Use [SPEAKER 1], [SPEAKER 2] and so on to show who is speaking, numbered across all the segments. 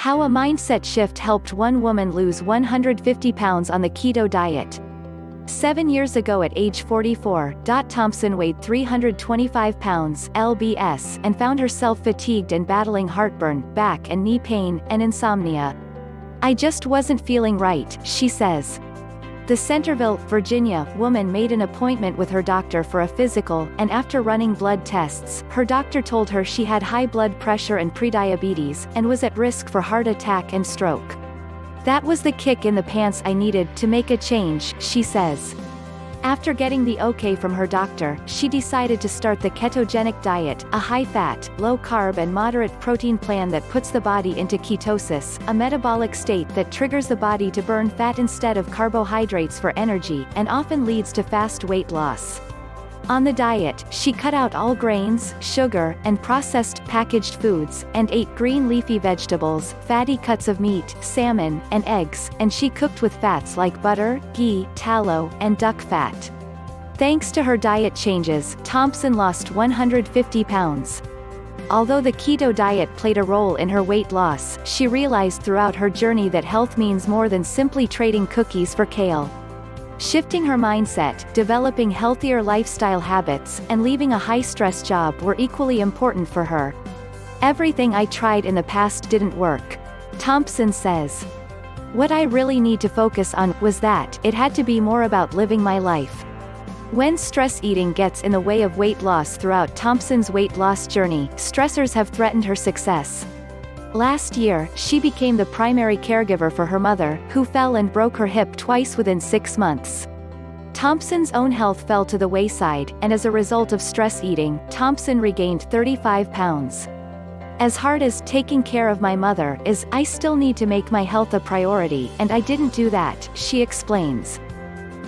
[SPEAKER 1] How a mindset shift helped one woman lose 150 pounds on the keto diet. 7 years ago at age 44, Thompson weighed 325 pounds lbs and found herself fatigued and battling heartburn, back and knee pain, and insomnia. "I just wasn't feeling right," she says. The Centerville, Virginia, woman made an appointment with her doctor for a physical, and after running blood tests, her doctor told her she had high blood pressure and prediabetes, and was at risk for heart attack and stroke. "That was the kick in the pants I needed to make a change," she says. After getting the okay from her doctor, she decided to start the ketogenic diet, a high-fat, low-carb and moderate protein plan that puts the body into ketosis, a metabolic state that triggers the body to burn fat instead of carbohydrates for energy, and often leads to fast weight loss. On the diet, she cut out all grains, sugar, and processed, packaged foods, and ate green leafy vegetables, fatty cuts of meat, salmon, and eggs, and she cooked with fats like butter, ghee, tallow, and duck fat. Thanks to her diet changes, Thompson lost 150 pounds. Although the keto diet played a role in her weight loss, she realized throughout her journey that health means more than simply trading cookies for kale. Shifting her mindset, developing healthier lifestyle habits, and leaving a high-stress job were equally important for her. "Everything I tried in the past didn't work," Thompson says. "What I really need to focus on was that it had to be more about living my life." When stress eating gets in the way of weight loss throughout Thompson's weight loss journey, stressors have threatened her success. Last year, she became the primary caregiver for her mother, who fell and broke her hip twice within 6 months. Thompson's own health fell to the wayside, and as a result of stress eating, Thompson regained 35 pounds. "As hard as taking care of my mother is, I still need to make my health a priority, and I didn't do that," she explains.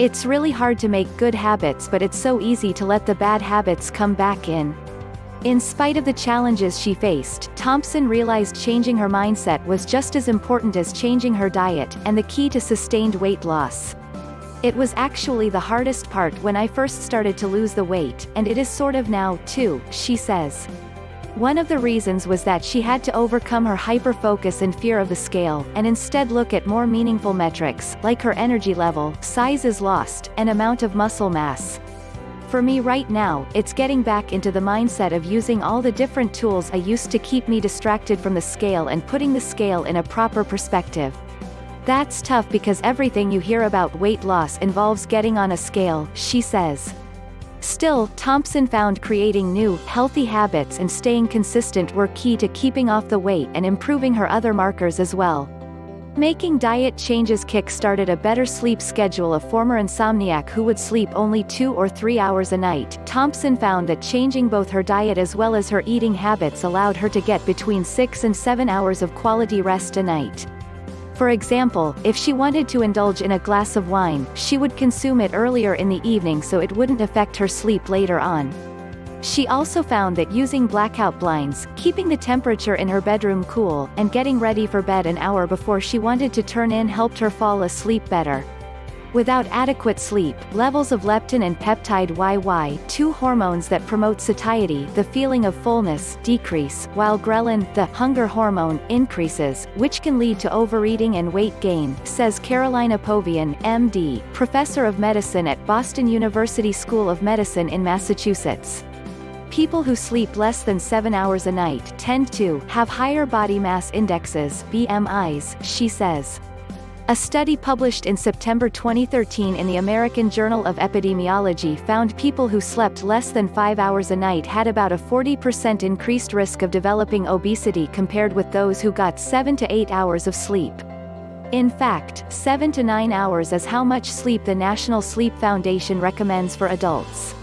[SPEAKER 1] "It's really hard to make good habits, but it's so easy to let the bad habits come back in." In spite of the challenges she faced, Thompson realized changing her mindset was just as important as changing her diet, and the key to sustained weight loss. "It was actually the hardest part when I first started to lose the weight, and it is sort of now, too," she says. One of the reasons was that she had to overcome her hyper-focus and fear of the scale, and instead look at more meaningful metrics, like her energy level, size is lost, and amount of muscle mass. "For me right now, it's getting back into the mindset of using all the different tools I used to keep me distracted from the scale and putting the scale in a proper perspective. That's tough because everything you hear about weight loss involves getting on a scale," she says. Still, Thompson found creating new, healthy habits and staying consistent were key to keeping off the weight and improving her other markers as well. Making diet changes kick-started a better sleep schedule. A former insomniac who would sleep only 2 or 3 hours a night, Thompson found that changing both her diet as well as her eating habits allowed her to get between 6 and 7 hours of quality rest a night. For example, if she wanted to indulge in a glass of wine, she would consume it earlier in the evening so it wouldn't affect her sleep later on. She also found that using blackout blinds, keeping the temperature in her bedroom cool, and getting ready for bed an hour before she wanted to turn in helped her fall asleep better. Without adequate sleep, levels of leptin and peptide YY, two hormones that promote satiety, the feeling of fullness, decrease, while ghrelin, the hunger hormone, increases, which can lead to overeating and weight gain, says Carolina Povian, MD, professor of medicine at Boston University School of Medicine in Massachusetts. People who sleep less than 7 hours a night tend to have higher body mass indexes, BMIs, she says. A study published in September 2013 in the American Journal of Epidemiology found people who slept less than 5 hours a night had about a 40% increased risk of developing obesity compared with those who got 7 to 8 hours of sleep. In fact, 7 to 9 hours is how much sleep the National Sleep Foundation recommends for adults.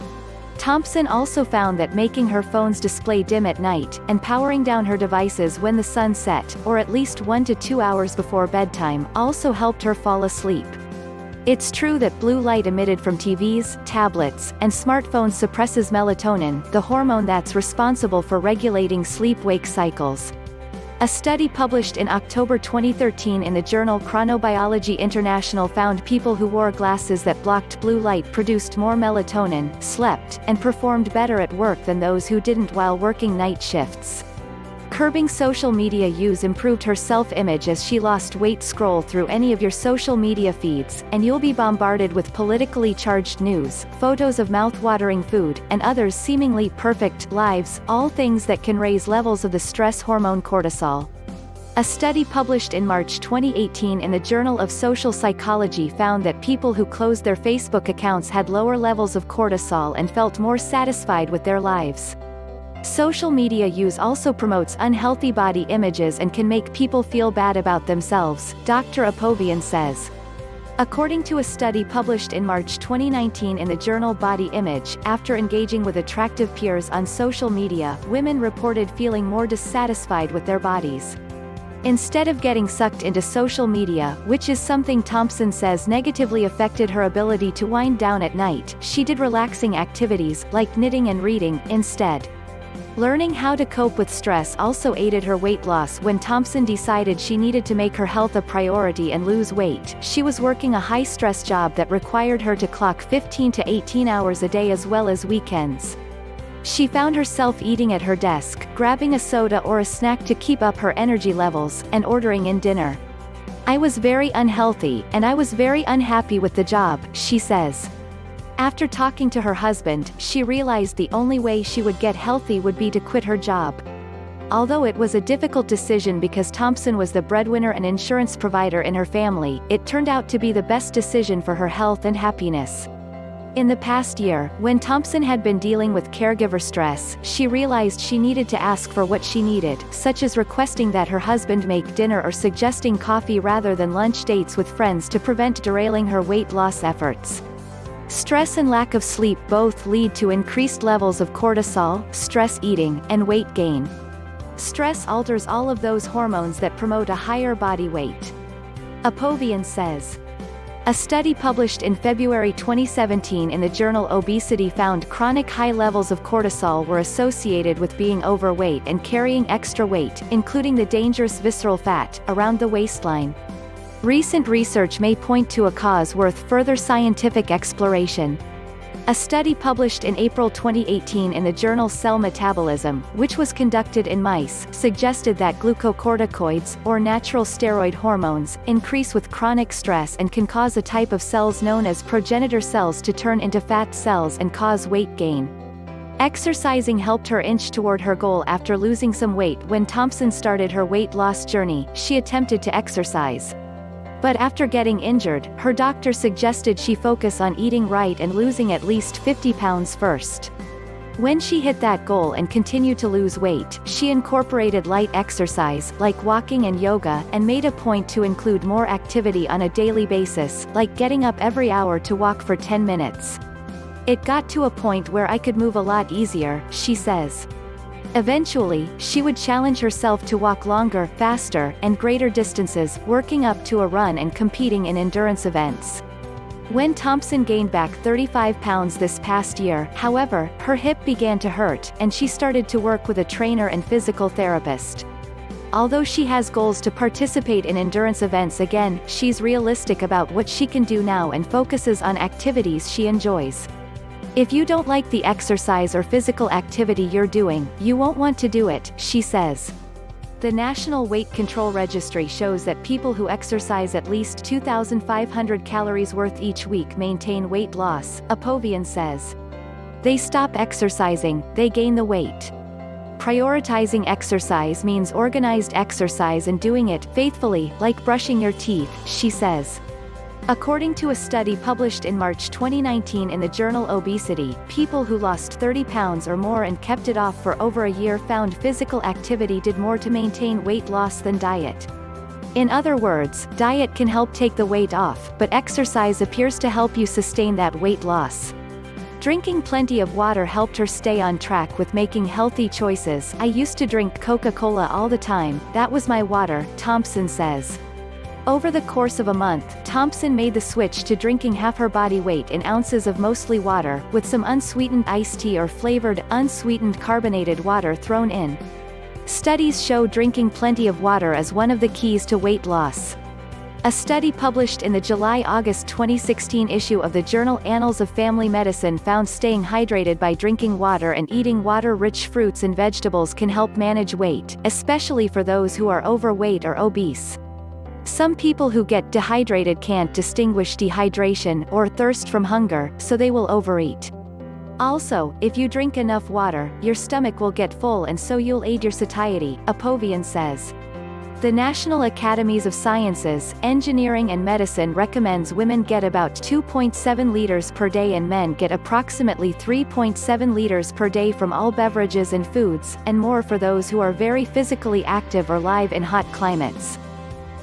[SPEAKER 1] Thompson also found that making her phone's display dim at night, and powering down her devices when the sun set, or at least 1 to 2 hours before bedtime, also helped her fall asleep. It's true that blue light emitted from TVs, tablets, and smartphones suppresses melatonin, the hormone that's responsible for regulating sleep-wake cycles. A study published in October 2013 in the journal Chronobiology International found people who wore glasses that blocked blue light produced more melatonin, slept, and performed better at work than those who didn't while working night shifts. Curbing social media use improved her self-image as she lost weight. Scroll through any of your social media feeds, and you'll be bombarded with politically charged news, photos of mouth-watering food, and others seemingly perfect lives, all things that can raise levels of the stress hormone cortisol. A study published in March 2018 in the Journal of Social Psychology found that people who closed their Facebook accounts had lower levels of cortisol and felt more satisfied with their lives. Social media use also promotes unhealthy body images and can make people feel bad about themselves, Dr. Apovian says. According to a study published in March 2019 in the journal Body Image, after engaging with attractive peers on social media, women reported feeling more dissatisfied with their bodies. Instead of getting sucked into social media, which is something Thompson says negatively affected her ability to wind down at night, she did relaxing activities, like knitting and reading, instead. Learning how to cope with stress also aided her weight loss. When Thompson decided she needed to make her health a priority and lose weight, she was working a high-stress job that required her to clock 15 to 18 hours a day as well as weekends. She found herself eating at her desk, grabbing a soda or a snack to keep up her energy levels, and ordering in dinner. "I was very unhealthy, and I was very unhappy with the job," she says. After talking to her husband, she realized the only way she would get healthy would be to quit her job. Although it was a difficult decision because Thompson was the breadwinner and insurance provider in her family, it turned out to be the best decision for her health and happiness. In the past year, when Thompson had been dealing with caregiver stress, she realized she needed to ask for what she needed, such as requesting that her husband make dinner or suggesting coffee rather than lunch dates with friends to prevent derailing her weight loss efforts. Stress and lack of sleep both lead to increased levels of cortisol, stress eating, and weight gain. Stress alters all of those hormones that promote a higher body weight. Apovian says. A study published in February 2017 in the journal Obesity found chronic high levels of cortisol were associated with being overweight and carrying extra weight, including the dangerous visceral fat, around the waistline. Recent research may point to a cause worth further scientific exploration. A study published in April 2018 in the journal Cell Metabolism, which was conducted in mice, suggested that glucocorticoids, or natural steroid hormones, increase with chronic stress and can cause a type of cells known as progenitor cells to turn into fat cells and cause weight gain. Exercising helped her inch toward her goal after losing some weight. When Thompson started her weight loss journey, she attempted to exercise. But after getting injured, her doctor suggested she focus on eating right and losing at least 50 pounds first. When she hit that goal and continued to lose weight, she incorporated light exercise, like walking and yoga, and made a point to include more activity on a daily basis, like getting up every hour to walk for 10 minutes. "It got to a point where I could move a lot easier," she says. Eventually, she would challenge herself to walk longer, faster, and greater distances, working up to a run and competing in endurance events. When Thompson gained back 35 pounds this past year, however, her hip began to hurt, and she started to work with a trainer and physical therapist. Although she has goals to participate in endurance events again, she's realistic about what she can do now and focuses on activities she enjoys. "If you don't like the exercise or physical activity you're doing, you won't want to do it," she says. The National Weight Control Registry shows that people who exercise at least 2,500 calories worth each week maintain weight loss, Apovian says. They stop exercising, they gain the weight. Prioritizing exercise means organized exercise and doing it faithfully, like brushing your teeth, she says. According to a study published in March 2019 in the journal Obesity, people who lost 30 pounds or more and kept it off for over a year found physical activity did more to maintain weight loss than diet. In other words, diet can help take the weight off, but exercise appears to help you sustain that weight loss. Drinking plenty of water helped her stay on track with making healthy choices. "I used to drink Coca-Cola all the time, that was my water," Thompson says. Over the course of a month, Thompson made the switch to drinking half her body weight in ounces of mostly water, with some unsweetened iced tea or flavored, unsweetened carbonated water thrown in. Studies show drinking plenty of water is one of the keys to weight loss. A study published in the July-August 2016 issue of the journal Annals of Family Medicine found staying hydrated by drinking water and eating water-rich fruits and vegetables can help manage weight, especially for those who are overweight or obese. Some people who get dehydrated can't distinguish dehydration or thirst from hunger, so they will overeat. Also, if you drink enough water, your stomach will get full and so you'll aid your satiety, Apovian says. The National Academies of Sciences, Engineering and Medicine recommends women get about 2.7 liters per day and men get approximately 3.7 liters per day from all beverages and foods, and more for those who are very physically active or live in hot climates.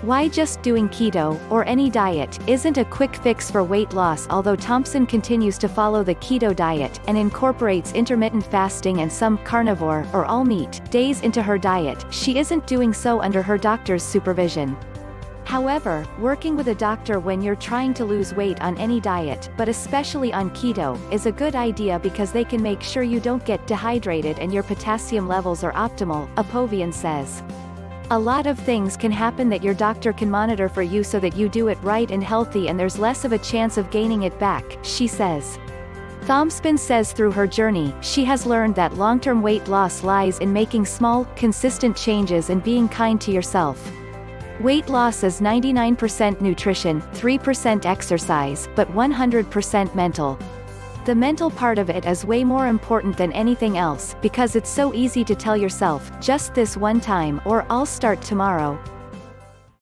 [SPEAKER 1] Why just doing keto, or any diet, isn't a quick fix for weight loss. Although Thompson continues to follow the keto diet, and incorporates intermittent fasting and some carnivore, or all-meat, days into her diet, she isn't doing so under her doctor's supervision. However, working with a doctor when you're trying to lose weight on any diet, but especially on keto, is a good idea because they can make sure you don't get dehydrated and your potassium levels are optimal, Apovian says. A lot of things can happen that your doctor can monitor for you so that you do it right and healthy and there's less of a chance of gaining it back, she says. Thompson says through her journey, she has learned that long-term weight loss lies in making small, consistent changes and being kind to yourself. Weight loss is 99% nutrition, 3% exercise, but 100% mental. The mental part of it is way more important than anything else, because it's so easy to tell yourself, just this one time, or I'll start tomorrow.